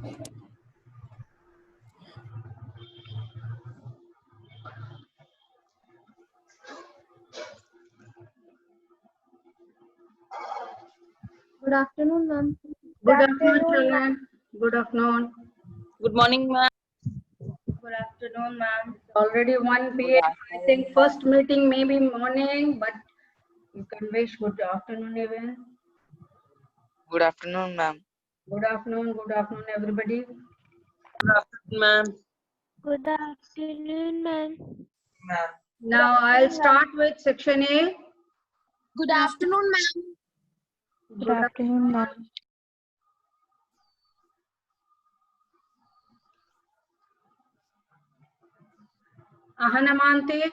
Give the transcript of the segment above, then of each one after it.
Good afternoon, ma'am. Good afternoon, children. Good afternoon. Good morning, ma'am. Good afternoon, ma'am. It's already 1 p.m. I think first meeting may be morning, but you can wish good afternoon even. Good afternoon, ma'am. Good afternoon, everybody. Good afternoon, ma'am. Good afternoon, ma'am. Now I'll start with section A. Good afternoon, ma'am. Good afternoon, ma'am. Ahana Mante,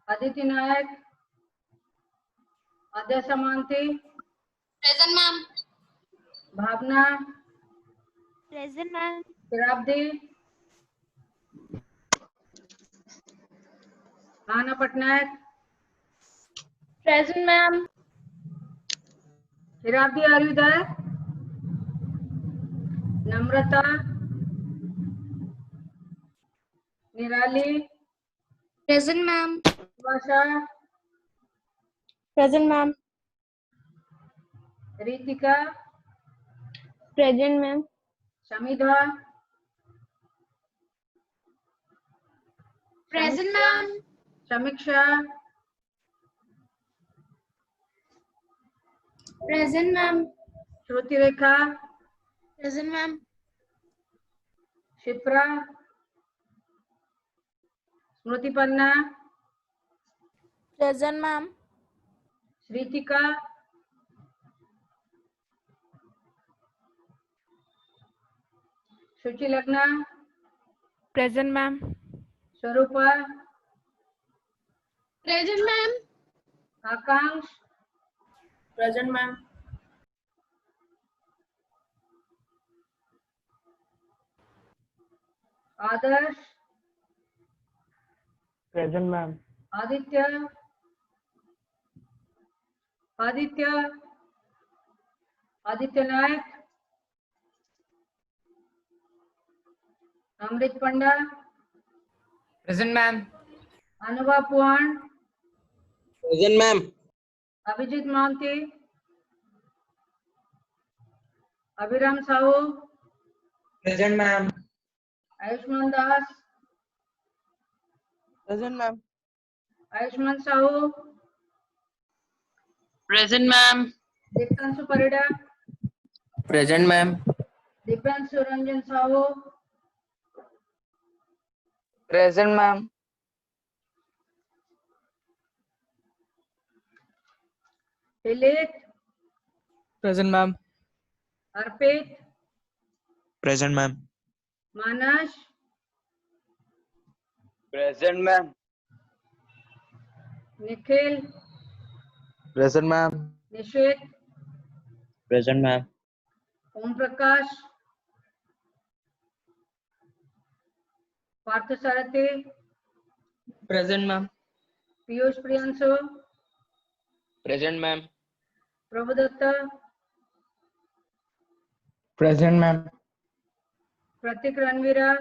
Aditi Nayak, Adya Samante, Present, ma'am. Bhavna, Present, ma'am. Sirabdi, Hana Patnaik, Present, ma'am. Sirabdi, are you there? Namrata, Nirali, Present, ma'am. Vasha, Present, ma'am. Ritika, Present, ma'am. Shamidha, Present, ma'am. Samiksha, Present, ma'am. Shruti Rekha, Present, ma'am. Shipra, Smriti Panna, Present, ma'am. Shritika, Shuchi Lagna, Present, ma'am. Swarupa, Present, ma'am. Akanksh, Present, ma'am. Adarsh, Present, ma'am. Aditya, Aditya, Aditya Nayak, Amrit Panda, Present, ma'am. Anuva Puan, Present, ma'am. Abhijit Manti, Abhiram Sahu, Present, ma'am. Ayushman Das, Present, ma'am. Ayushman Sahu, Present, ma'am. Diptansu Parida, Present, ma'am. Diptansu Ranjan Sahu, Present, ma'am. Hilit, Present, ma'am. Arpit, Present, ma'am. Manash, Present, ma'am. Nikhil, Present, ma'am. Nishit, Present, ma'am. Om Prakash, Parthasarathi, Present, ma'am. Piyush Priyansu, Present, ma'am. Prabhudatta, Present, ma'am. Pratik Ranvira,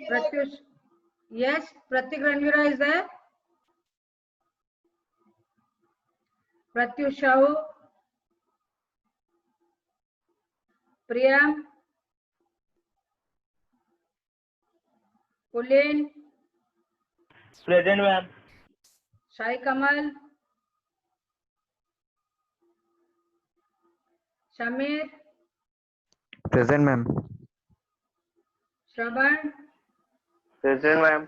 Pratyush. Yes, Pratik Ranvira is there. Pratyush Shahu, Priyam, Kulin, Present, ma'am. Sai Kamal, Shamir, Present, ma'am. Shravan, Present, ma'am.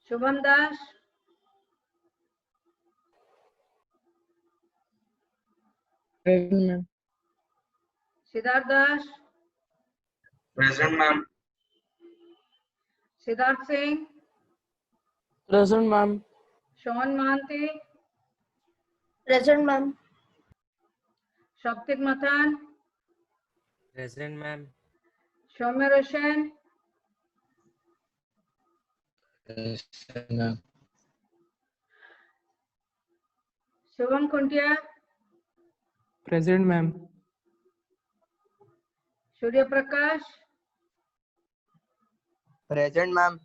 Shubham Das, Present, ma'am. Siddharth Das, Present, ma'am. Siddharth Singh, Present, ma'am. Sean Mahanti, Present, ma'am. Shaktik Mathan, Present, ma'am. Shomer Hussain, Present, ma'am. Shubham Kuntia, Present, ma'am. Surya Prakash, Present, ma'am.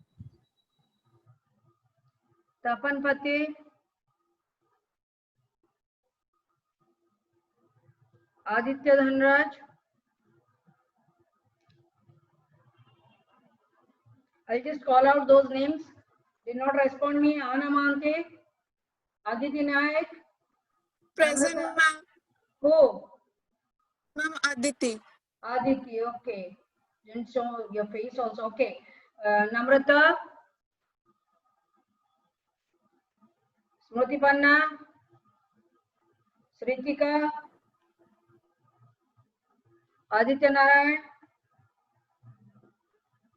Tapan Pati, Aditya Dhanraj, I'll just call out those names. Did not respond me. Anna Manti, Aditi Naik, Present, Namrata- ma'am. Who? Ma'am Aditi. Aditi, okay. Didn't show your face also. Okay. Namrata, Smriti Panna, Sritika, Aditya Narayan,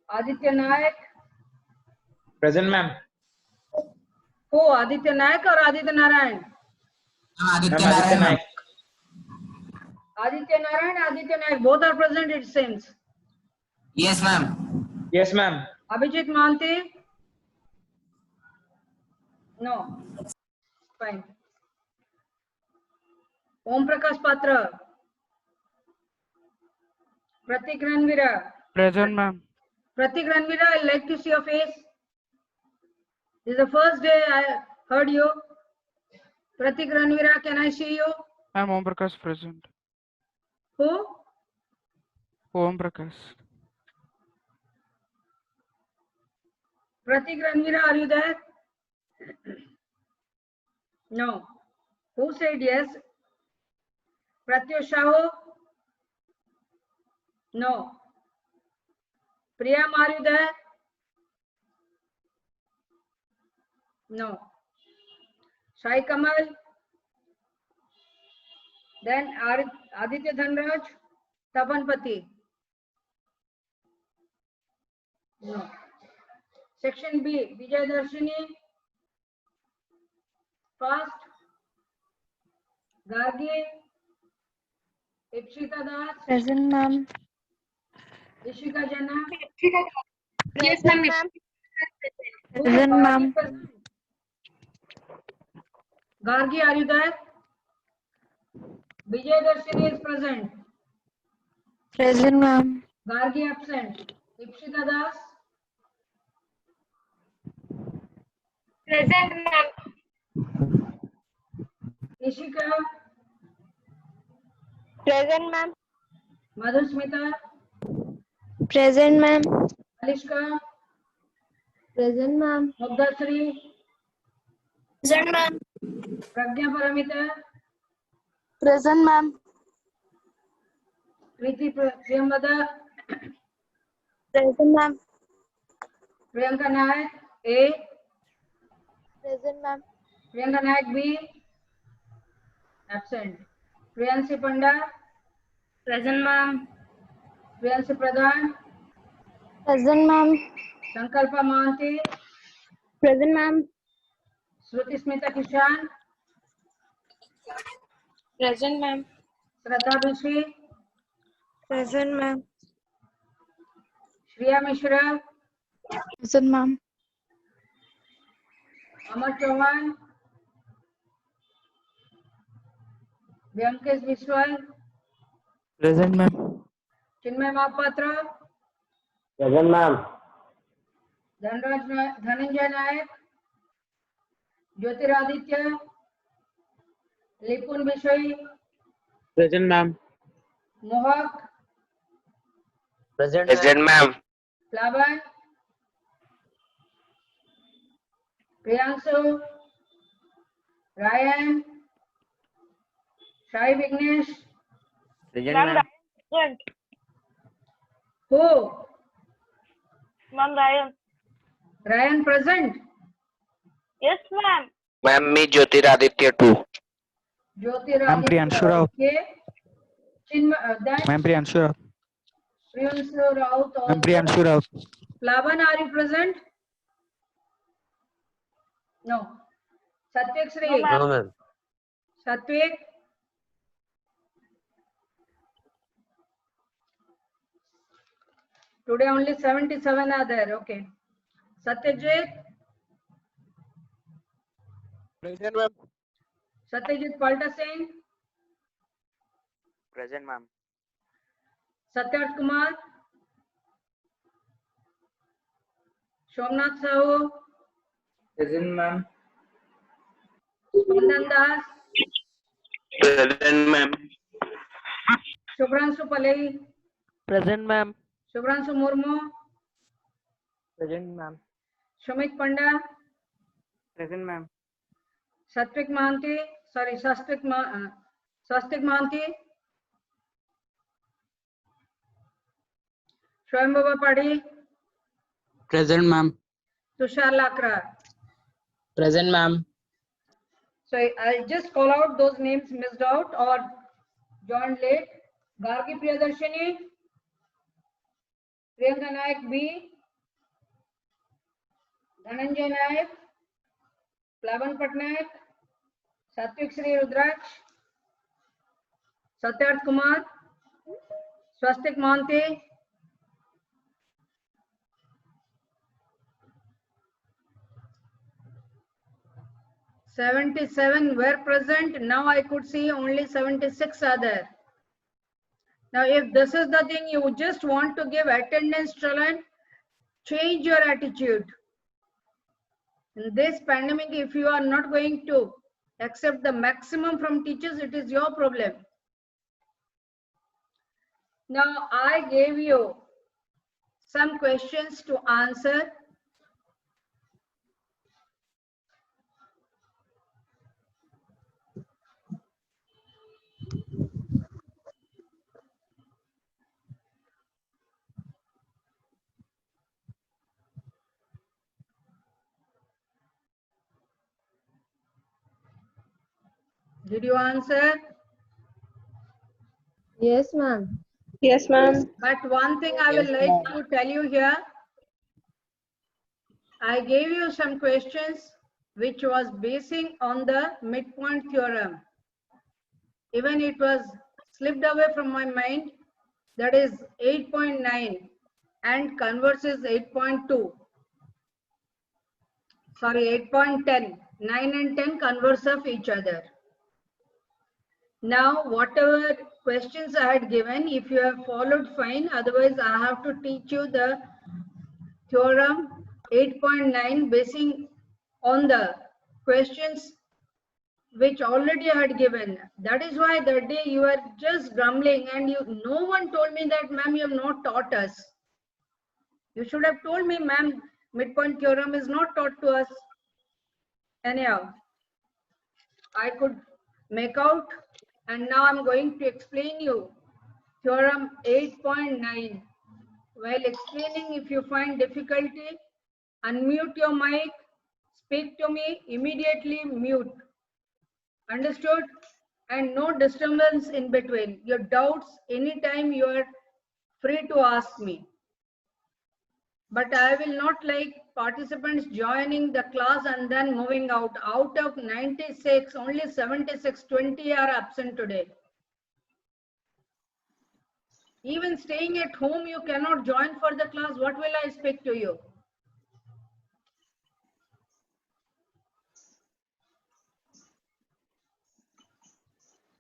Aditya Naik. Present, ma'am. Who? Aditya Naik or Aditya Narayan? Aditya Naik. Aditya Narayan, Aditya Naik, both are present, it seems. Yes, ma'am. Yes, ma'am. Abhijit Manti? No. Fine. Om Prakash Patra. Pratik Ranvira. Present, ma'am. Pratik Ranvira, I'd like to see your face. This is the first day I heard you. Pratik Ranvira, can I see you? I'm Om Prakash present. Who? Om Prakash. Pratik Ranvira, are you there? No. Who said yes? Pratyush Sahu? No. Priyam, are you there? No. Sai Kamal? Then Aditya Dhanraj? Tapan Pati? No. Section B, Vijay Darshini? Fast? Gargi? Ikshita Das? Present, ma'am. Ishika Jana? Yes, ma'am. Who? Present, Gargi ma'am. present. Gargi, are you there? Vijay Darshini is present. Present, ma'am. Gargi absent. Ikshita Das? Present, ma'am. Ishika? Present, ma'am. Madhusmita? Present, ma'am. Alishka? Present, ma'am. Mugdasri? Present, ma'am. Pragya Paramita? Present, ma'am. Preeti Priyambada? Present, ma'am. Priyanka Naik? A? Present, ma'am. Priyanka Naik B? Absent. Priyansi Panda? Present, ma'am. Priyansi Pradhan? Present, ma'am. Sankalpa Mahanti? Present, ma'am. Shruti Smita Kishan? Present, ma'am. Shraddha Bishi? Present, ma'am. Shriya Mishra? Present, ma'am. Amar Chauhan? Vyamkesh Biswal? Present, ma'am. Chinmay Mahapatra? Present, ma'am. Dhananjay Naik? Jyotiraditya? Lipun Bishoy? Present, ma'am. Mohak? Present, ma'am. Plavan? Priyansu? Ryan? Sai Vignesh? Present, ma'am. Who? Ma'am, Ryan. Ryan present? Yes, ma'am. Ma'am, me Jyotiraditya too. Jyotiraditya. Priyanshu Rao. Okay. Then Ma'am, Priyanshu Rao. Priyanshu Raut also. Ma'am, Priyanshu Rao. Plavan, are you present? No. Satyak Sri? No, ma'am. Satvik? Today only 77 are there. Okay. Satyajit? Present, ma'am. Satyajit Palta Singh? Present, ma'am. Satyarth Kumar, Somnath Sahu, Present, ma'am. Spandan Das, Present, ma'am. Shubhranshu Palei, Present, ma'am. Shubhranshu Murmu, Present, ma'am. Shumik Panda, Present, ma'am. Sastik Mahanti, Sastik Mahanti, Swayambhava Padhi, Present, ma'am. Tushar Lakra. Present, ma'am. So I'll just call out those names missed out or joined late. Gargi Priyadarshini, Priyanka Nayak B, Dhananjay Nayak, Plavan Patnaik, Satvik Sri Rudraksh, Satyarth Kumar, Swastik Mohanty, "77 were present. Now I could see only 76 are there. Now, if this is the thing you just want to give attendance challenge, change your attitude. In this pandemic, if you are not going to accept the maximum from teachers, it is your problem. Now, I gave you some questions to answer. Did you answer? Yes, ma'am. Yes, ma'am. But one thing I will like to tell you here, I gave you some questions which was basing on the midpoint theorem. Even it was slipped away from my mind, that is 8.9 and converse is 8.2. Sorry, 8.10. 9 and 10 converse of each other. Now, whatever questions I had given, if you have followed, fine. Otherwise, I have to teach you the theorem 8.9 basing on the questions which already I had given. That is why that day you were just grumbling and no one told me that, ma'am, you have not taught us. You should have told me, ma'am, midpoint theorem is not taught to us. Anyhow, I could make out, and now I'm going to explain you theorem 8.9. While explaining, if you find difficulty, unmute your mic, speak to me, immediately mute. Understood? And no disturbance in between. Your doubts, anytime you are free to ask me. But I will not like participants joining the class and then moving out. Out of 96, only 76, 20 are absent today. Even staying at home, you cannot join for the class. What will I speak to you?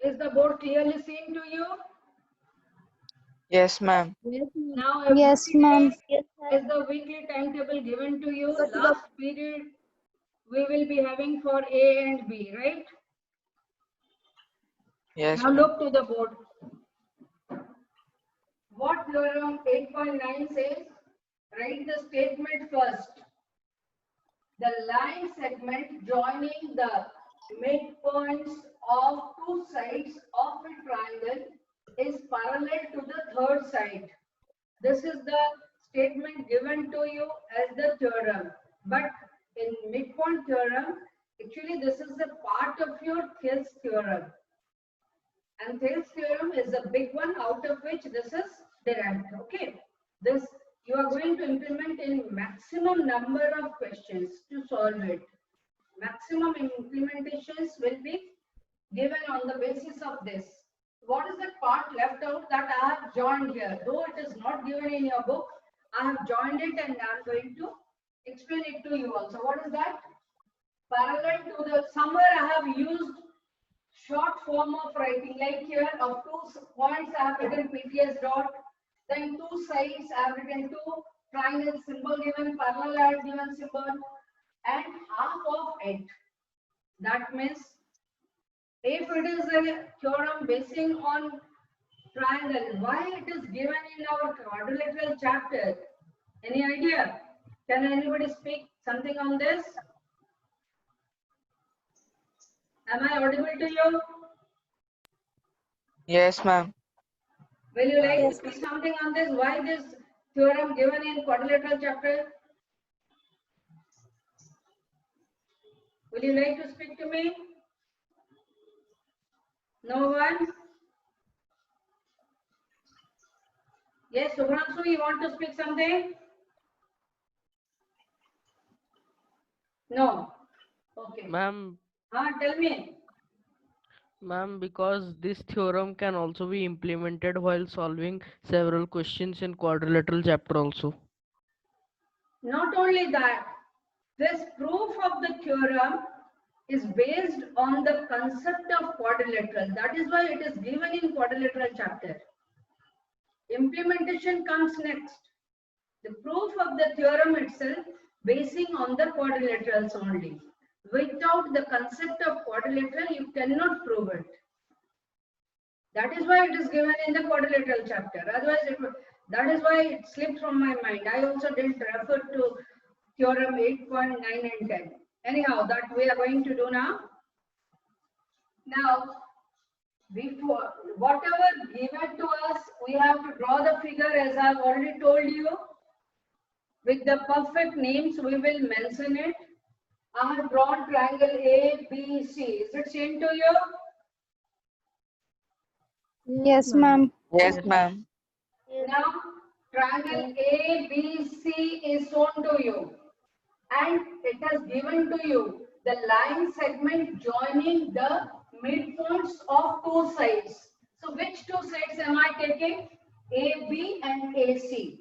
Is the board clearly seen to you? Yes, ma'am. Now, Yes, ma'am. is the weekly timetable given to you? Last period we will be having for A and B, right? Yes, Now ma'am. look to the board. What theorem 8.9 says? Write the statement first. The line segment joining the midpoints of two sides of a triangle is parallel to the third side. This is the statement given to you as the theorem. But in midpoint theorem, actually this is a part of your Thales theorem. And Thales theorem is a big one, out of which this is derived. Okay. This you are going to implement in maximum number of questions to solve it. Maximum implementations will be given on the basis of this. What is the part left out that I have joined here? Though it is not given in your book, I have joined it and I am going to explain it to you also. What is that? Parallel to the, somewhere I have used short form of writing, like here of 2 points I have written PTS dot, then 2 sides I have written 2 triangle symbol given, parallel given symbol, and half of it. That means if it is a theorem basing on triangle, why it is given in our quadrilateral chapter? Any idea? Can anybody speak something on this? Am I audible to you? Yes, ma'am. Will you like to speak something on this? Why this theorem given in quadrilateral chapter? Will you like to speak to me? No one? Yes, Subhranshu, you want to speak something? No. Okay. Ma'am, Tell me. ma'am, because this theorem can also be implemented while solving several questions in quadrilateral chapter also. Not only that, this proof of the theorem is based on the concept of quadrilateral. That is why it is given in quadrilateral chapter. Implementation comes next. The proof of the theorem itself basing on the quadrilaterals only. Without the concept of quadrilateral, you cannot prove it. That is why it is given in the quadrilateral chapter. Otherwise, that is why it slipped from my mind. I also didn't refer to theorem 8.9 and 10. Anyhow, that we are going to do now. Now, before whatever given to us, we have to draw the figure as I have already told you. With the perfect names, we will mention it. I have drawn triangle A, B, C. Is it seen to you? Yes, ma'am. Yes, ma'am. Now, triangle A, B, C is shown to you. And it has given to you the line segment joining the midpoints of 2 sides. So, which 2 sides am I taking? AB and AC.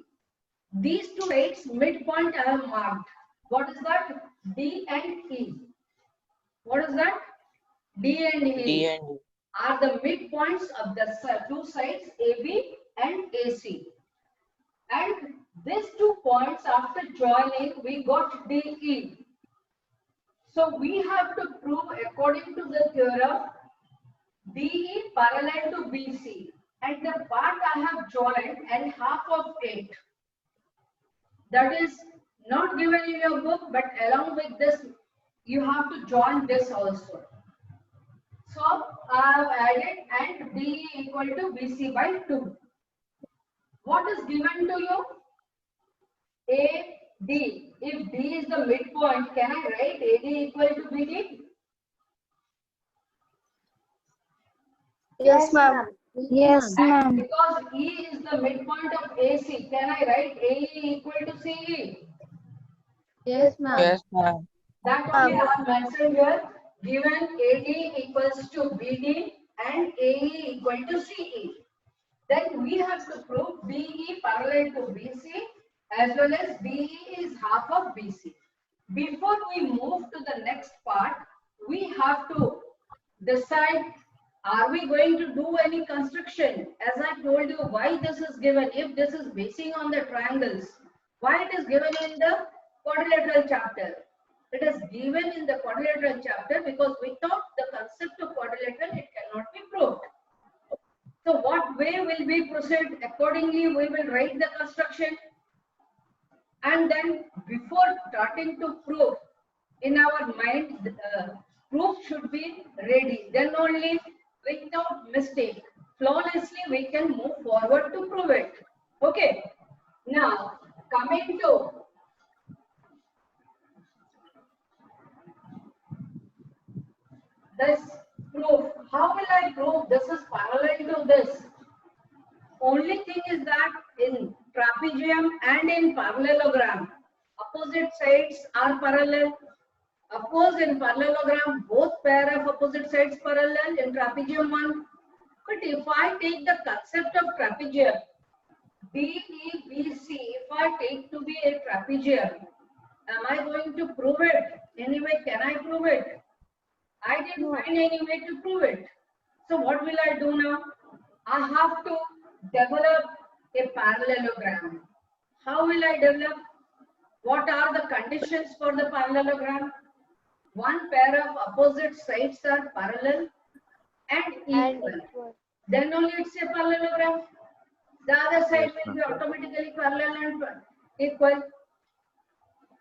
These 2 sides midpoint I have marked. What is that? D and E. What is that? D and E D and E. are the midpoints of the 2 sides AB and AC. And these 2 points after joining, we got DE. So we have to prove according to the theorem DE parallel to BC. And the part I have joined and half of it. That is not given in your book, but along with this, you have to join this also. So I have added and DE equal to BC by 2. What is given to you? AD. If D is the midpoint, can I write AD equal to BD? Yes, ma'am. Yes, And ma'am. because E is the midpoint of AC, can I write AE equal to CE? Yes, ma'am. Yes, ma'am. That only I have mentioned here. Given AD equals to BD and AE equal to CE. Then we have to prove BE parallel to BC as well as BE is half of BC. Before we move to the next part, we have to decide, are we going to do any construction? As I told you, why this is given. If this is basing on the triangles, why it is given in the quadrilateral chapter? It is given in the quadrilateral chapter because without the concept of quadrilateral, it cannot be proved. So what way will we proceed? Accordingly, we will write the construction. And then before starting to prove, in our mind, the proof should be ready. Then only without mistake, flawlessly, we can move forward to prove it. Okay. Now, coming to this proof. How will I prove this is parallel to this? Only thing is that in trapezium and in parallelogram, opposite sides are parallel. Of course, in parallelogram, both pair of opposite sides parallel, in trapezium one. But if I take the concept of trapezium, DEBC, if I take to be a trapezium, am I going to prove it? Anyway, can I prove it? I didn't find any way to prove it. So what will I do now? I have to develop a parallelogram. How will I develop? What are the conditions for the parallelogram? One pair of opposite sides are parallel and equal. Then only it's a parallelogram. The other side will be automatically parallel and equal.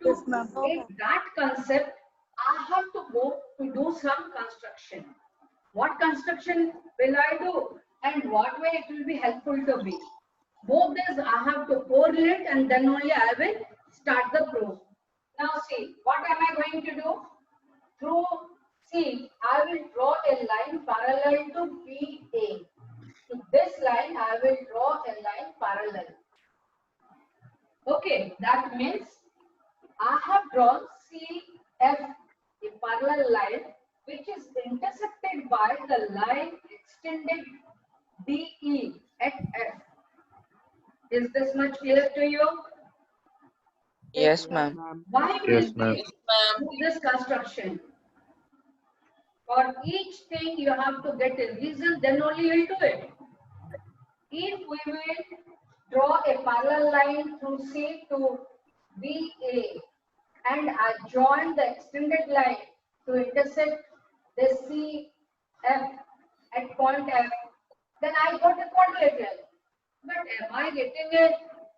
To make that concept, I have to go to do some construction. What construction will I do and what way it will be helpful to me? Both these I have to correlate and then only I will start the proof. Now see, what am I going to do? Through C, I will draw a line parallel to BA. To this line, I will draw a line parallel. Okay, that means I have drawn CF, a parallel line, which is intersected by the line extended DE at F. Is this much clear to you? Yes, ma'am. Why will Yes, ma'am. we do this construction? For each thing you have to get a reason, then only you will do it. If we will draw a parallel line through C to BA and I join the extended line to intersect the CF at point F, then I got a quadrilateral. But am I getting a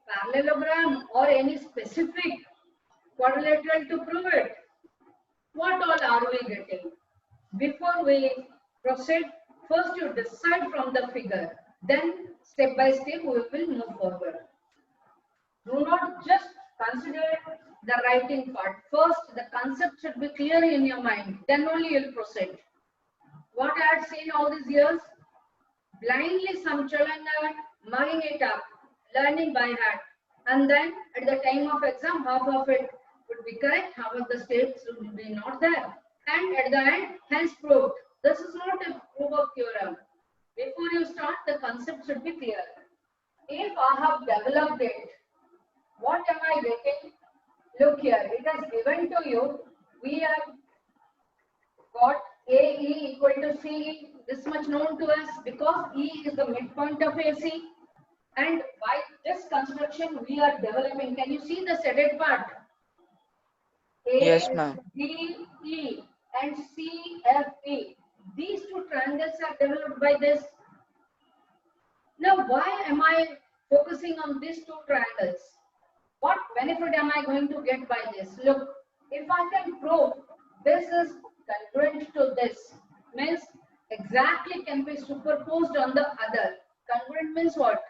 parallelogram or any specific quadrilateral to prove it? What all are we getting? Before we proceed, first you decide from the figure. Then step by step we will move forward. Do not just consider the writing part. First the concept should be clear in your mind. Then only you will proceed. What I had seen all these years? Blindly some children are mugging it up, learning by heart. And then at the time of exam, half of it would be correct, half of the steps would be not there. And at the end, hence proved. This is not a proof of theorem. Before you start, the concept should be clear. If I have developed it, what am I getting? Look here, it has given to you, we have got AE equal to CE, this much known to us because E is the midpoint of AC. And by this construction, we are developing. Can you see the shaded part? A, Yes, ma'am. D, E and CFE. These two triangles are developed by this. Now, why am I focusing on these two triangles? What benefit am I going to get by this? Look, if I can prove this is congruent to this, means exactly can be superposed on the other. Congruent means what?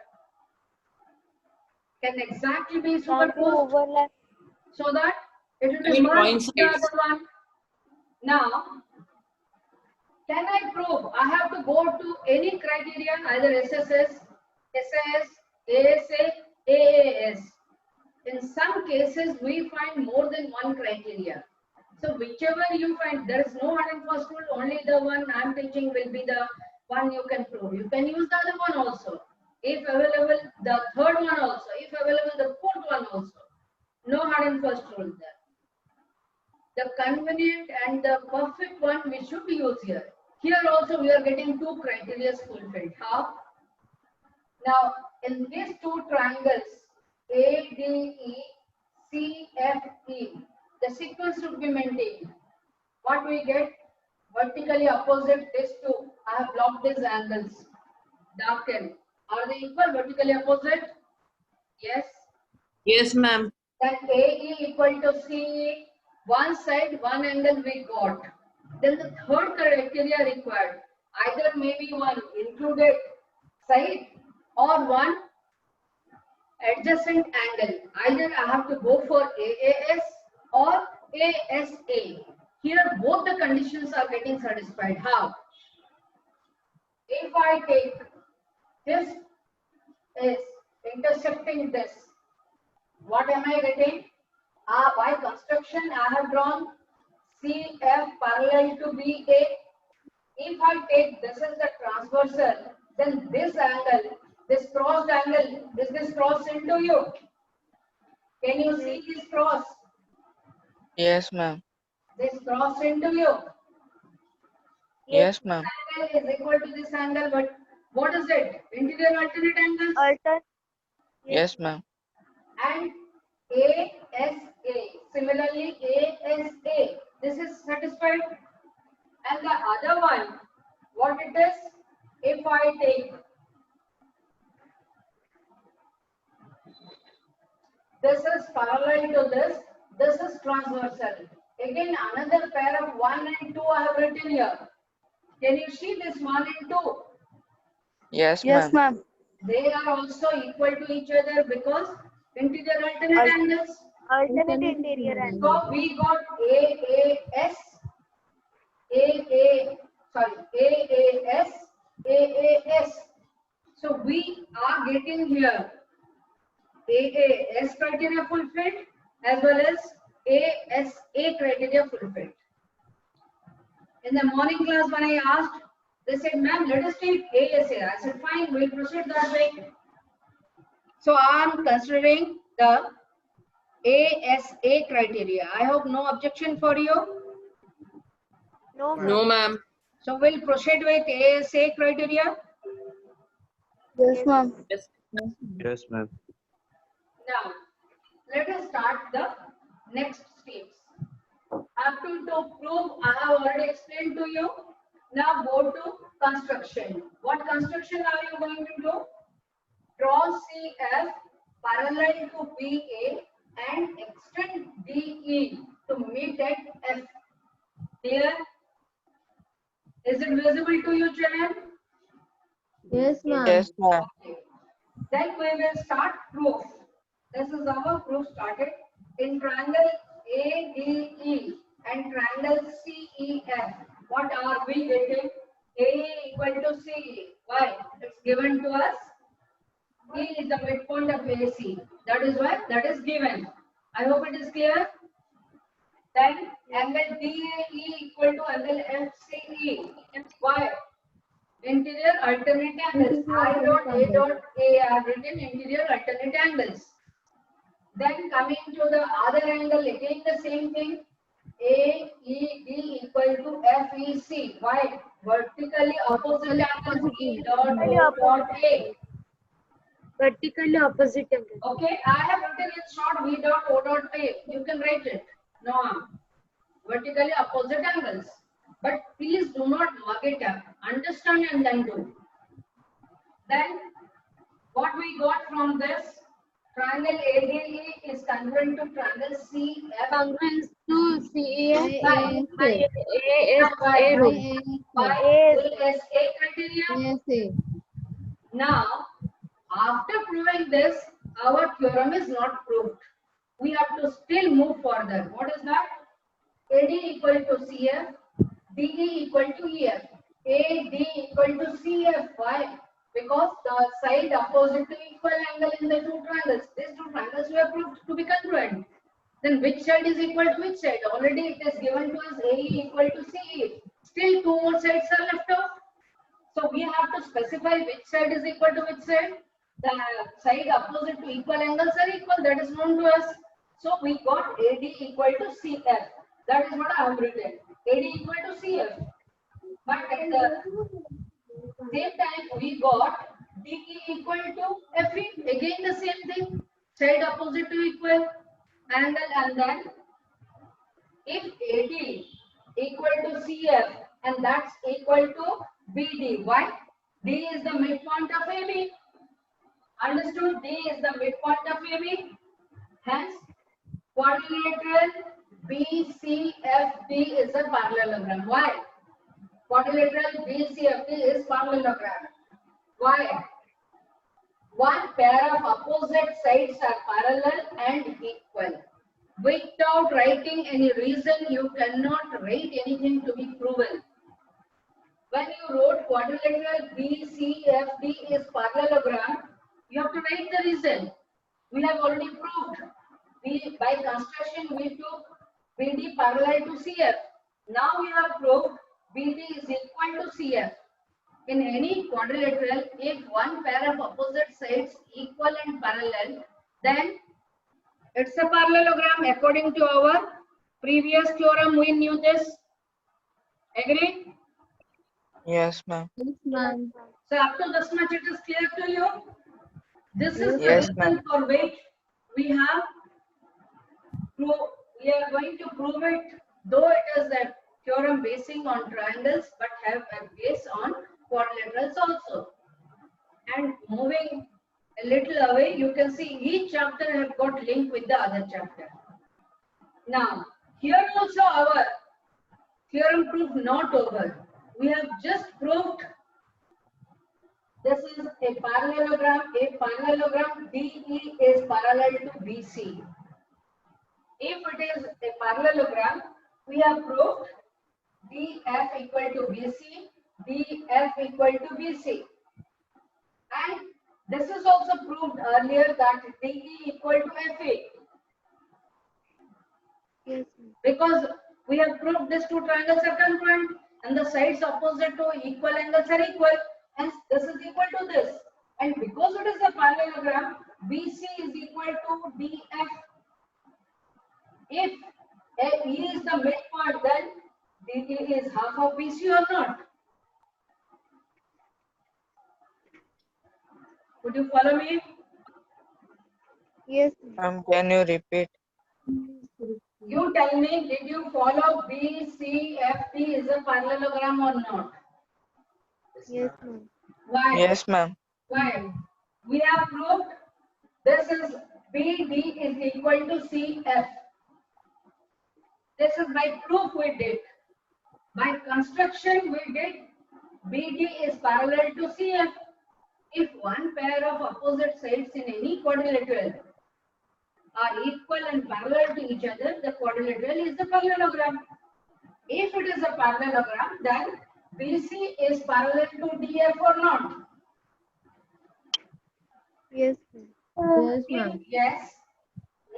Can exactly be superposed so that it will be merged with the other one. Now, can I prove? I have to go to any criteria, either SSS, SAS, ASA, AAS. In some cases, we find more than one criteria. So whichever you find, there is no hard and fast rule, only the one I am teaching will be the one you can prove. You can use the other one also. If available, the third one also. If available, the fourth one also. No hard and fast rule there. The convenient and the perfect one we should use here. Here also we are getting two criteria fulfilled. How? Now, in these two triangles, ADE, CFE, the sequence should be maintained. What we get? Vertically opposite these two. I have blocked these angles. Darken. Are they equal? Vertically opposite? Yes. Yes, ma'am. Then AE equal to CE. One side, one angle we got. Then the third criteria required. Either maybe one included side or one adjacent angle. Either I have to go for AAS or ASA. Here both the conditions are getting satisfied. How? If I take this is intersecting this, what am I getting? By construction I have drawn CF parallel to BA. If I take this as the transversal, then this angle, this crossed angle, is this cross into you? Can you see this cross? Yes, ma'am. This cross into you. Yes, ma'am. Angle is equal to this angle, but what is it? Interior alternate angles. Yes, ma'am. And ASA. Similarly, ASA. This is satisfied. And the other one, what it is? If I take this is parallel to this is transversal. Again, another pair of 1 and 2 I have written here. Can you see this 1 and 2? Yes, Yes, ma'am. ma'am. They are also equal to each other because interior alternate angles. Alternate interior angle. So we got AAS, AAS. So we are getting here AAS criteria fulfilled as well as ASA criteria fulfilled. In the morning class when I asked, they said, ma'am, let us take ASA. I said, fine, we'll proceed that way. So I am considering the ASA criteria. I hope no objection for you. No, ma'am. So we'll proceed with ASA criteria. Yes, ma'am. Yes. Yes, ma'am. Now, let us start the next steps. Up to prove, I have already explained to you. Now go to construction. What construction are you going to do? Draw CF parallel to BA and extend DE to meet at F. Clear? Is it visible to you, children? Yes, ma'am. Yes, ma'am. Okay. Then we will start proof. This is our proof started. In triangle ADE and triangle CEF, what are we getting? AE equal to CE. Why? It's given to us. E is the midpoint of AC. That is why that is given. I hope it is clear. Then angle DAE equal to angle FCE. Why? Interior alternate angles. I dot A dot A are written interior alternate angles. Then coming to the other angle, again the same thing. AED equal to FEC. Why? Vertically opposite angle E dot O dot A. Vertically opposite angle. Okay, I have written in short V dot O dot A. You can write it. No harm. Vertically opposite angles. But please do not mug it up. Understand and then do. Then what we got from this? Triangle ADE is congruent to triangle CF. Congruent to CEF. By ASA criteria. Now, after proving this, our theorem is not proved. We have to still move further. What is that? AD equal to CF, DE equal to EF. AD equal to CF. Why? Because the side opposite to equal angle in the two triangles. These two triangles were proved to be congruent. Then which side is equal to which side? Already it is given to us AE equal to CE. Still two more sides are left off. So we have to specify which side is equal to which side. The side opposite to equal angles are equal. That is known to us. So we got AD equal to CF. That is what I have written. AD equal to CF. But at the same time we got DE equal to FE. Again the same thing. Side opposite to equal angle, and then if AD equal to CF and that's equal to BD. Why? D is the midpoint of AB. Understood? D is the midpoint of AB. Hence, quadrilateral BCFD is a parallelogram. Why? Quadrilateral BCFD is parallelogram. Why? One pair of opposite sides are parallel and equal. Without writing any reason, you cannot write anything to be proven. When you wrote quadrilateral BCFD is parallelogram, you have to write the reason. We have already proved. By construction, we took BD parallel to CF. Now we have proved BD is equal to CF. In any quadrilateral, if one pair of opposite sides equal and parallel, then it's a parallelogram. According to our previous theorem, we knew this. Agree? Yes, ma'am. Yes, ma'am. So up to this much it is clear to you? This is the Yes, reason ma'am. for which we are going to prove it, though it is a theorem basing on triangles, but have a base on quadrilaterals also. And moving a little away, you can see each chapter have got link with the other chapter. Now, here also our theorem proof not over. We have just proved this is a parallelogram. A parallelogram DE is parallel to BC. If it is a parallelogram, we have proved DF equal to BC, DF equal to BC. And this is also proved earlier that DE equal to FA. Yes, ma'am. Because we have proved these two triangles are congruent and the sides opposite to equal angles are equal. Hence, this is equal to this. And because it is a parallelogram, BC is equal to DF. If E is the midpoint, then DE is half of BC or not? Would you follow me? Yes, ma'am. Ma'am, can you repeat? You tell me, did you follow BCFD is a parallelogram or not? Yes, ma'am. Why? Yes, ma'am. Why? We have proved this is BD is equal to CF. This is by proof we did. By construction we did BD is parallel to CF. If one pair of opposite sides in any quadrilateral are equal and parallel to each other, the quadrilateral is the parallelogram. If it is a parallelogram, then BC is parallel to DF or not? Yes, ma'am. If yes,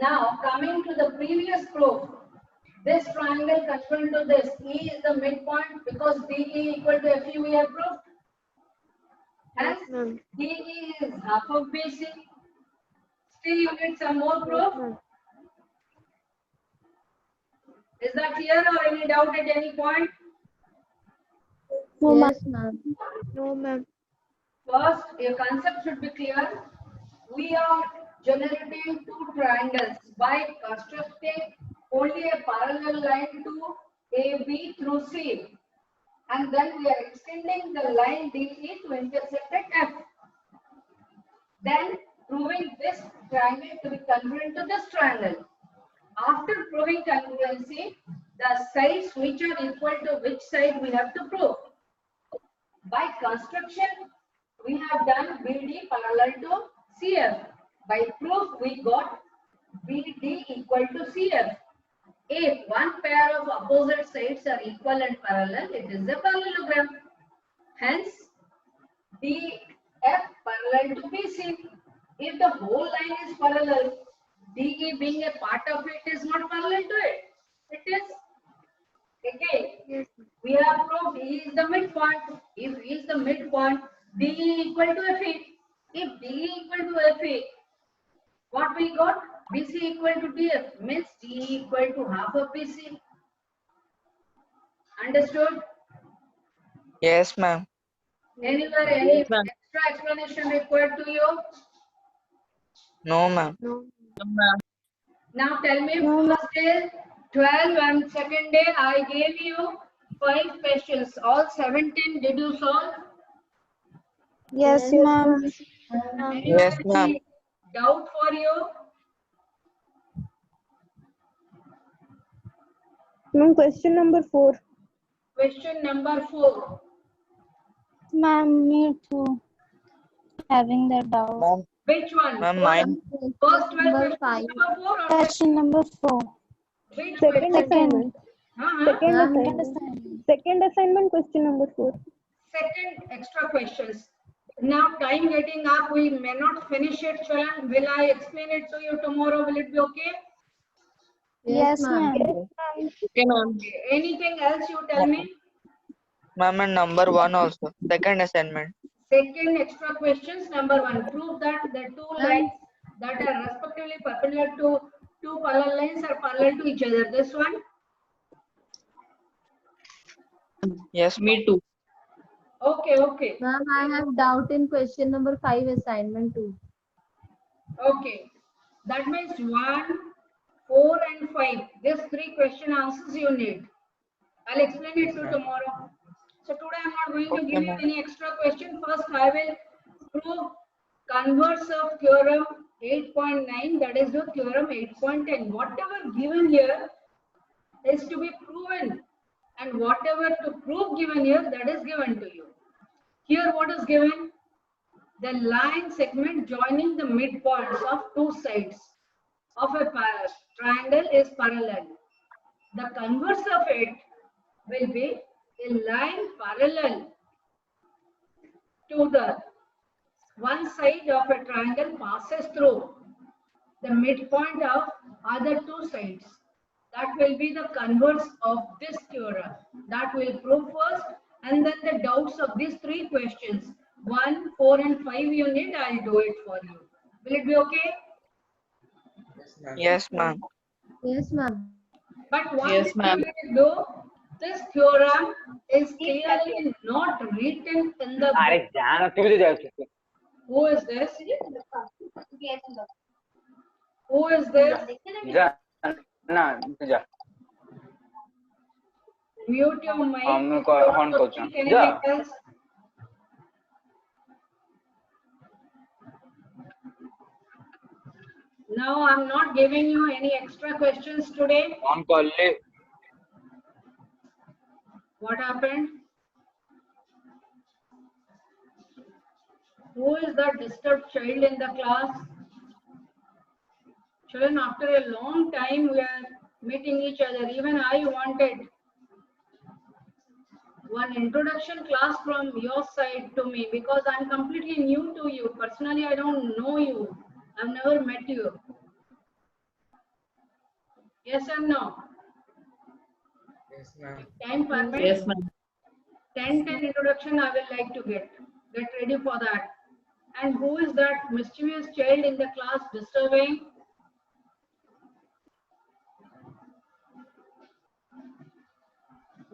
now coming to the previous proof, this triangle congruent to this, E is the midpoint because DE equal to FE we have proved. Yes, Hence, ma'am. DE is half of BC. Still you need some more proof. Ma'am. Is that clear or any doubt at any point? Yes, ma'am. No, ma'am. First, your concept should be clear. We are generating two triangles by constructing only a parallel line to AB through C. And then we are extending the line DE to intersect at F. Then proving this triangle to be congruent to this triangle. After proving congruency, the sides which are equal to which side we have to prove. By construction, we have done BD parallel to CF. By proof, we got BD equal to CF. If one pair of opposite sides are equal and parallel, it is a parallelogram. Hence, DF parallel to BC. If the whole line is parallel, DE being a part of it is not parallel to it. It is. Again, Yes, ma'am. we have proved E is the midpoint. If E is the midpoint, DE equal to FE. If DE equal to FE, what we got? BC equal to DF means DE equal to half of BC. Understood? Yes, ma'am. Anywhere any Yes, ma'am. extra explanation required to you? No, ma'am. No. Now tell me, first day 12 and second day I gave you 5 questions. All 17 did you solve? Yes, ma'am. Yes, ma'am. Any doubt for you? Ma'am, question number 4. Question number 4. Ma'am, me too. Having that doubt. Ma'am, Which one? ma'am, mine. First 12 Number question 5. number 4 or Question number 4. which Second question? assignment. Second Ma'am. assignment. Second assignment, question number 4. Second extra questions. Now time getting up, we may not finish it, Chalan. Will I explain it to you tomorrow? Will it be okay? Yes, ma'am. Okay, ma'am. Anything else you tell me? Ma'am, and number 1 also. Second assignment. Second extra questions, number 1. Prove that the two lines that are respectively perpendicular to two parallel lines are parallel to each other. This one. Yes, ma'am. Me too. Okay. Ma'am, I have doubt in question number 5 assignment 2. Okay. That means 1, 4 and 5. These 3 question answers you need. I'll explain it to you tomorrow. So today I'm not going to Okay, give you ma'am. any extra question. First I will prove converse of theorem 8.9, that is the theorem 8.10. Whatever given here is to be proven, and whatever to prove given here, that is given to you. Here what is given? The line segment joining the midpoints of two sides of a triangle is parallel. The converse of it will be a line parallel to the one side of a triangle passes through the midpoint of other two sides. That will be the converse of this theorem. That will prove first, and then the doubts of these 3 questions, 1, 4 and 5 you need, I'll do it for you. Will it be okay? Yes, ma'am. Yes, ma'am. But one Yes, thing ma'am. you will do, this theorem is clearly not written in the book. Who is this? Who is this? Mute your mic. If you want to speak anything else. Now I'm not giving you any extra questions today. What happened? Who is the disturbed child in the class? Children, after a long time we are meeting each other. Even I wanted one introduction class from your side to me, because I'm completely new to you. Personally, I don't know you. I've never met you. Yes or no? Yes, ma'am. Time permits. Yes, ma'am. 10 introduction I will like to get ready for that. And who is that mischievous child in the class disturbing?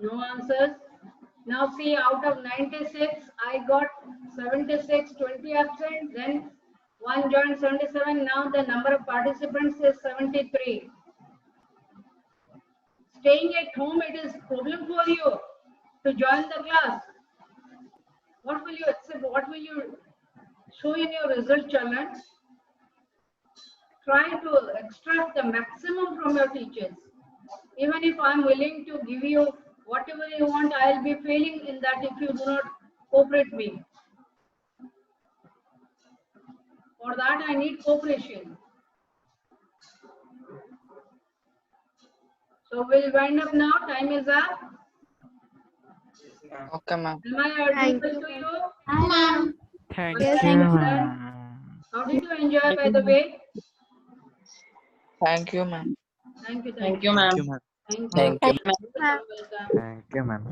No answers. Now see, out of 96, I got 76, 20 absent, then one joined 77. Now the number of participants is 73. Staying at home, it is problem for you to join the class. What will you accept? What will you show in your result challenge? Try to extract the maximum from your teachers. Even if I am willing to give you whatever you want, I will be failing in that if you do not cooperate me. For that, I need cooperation. So we'll wind up now. Time is up. Okay, ma'am. Am I audible to you? Thank Yes, you, ma'am. ma'am. How did you enjoy, by the way? Thank you, ma'am. Thank you. Thank you, ma'am. Thank you, ma'am. Thank you. Thank you. Welcome. Thank you, ma'am.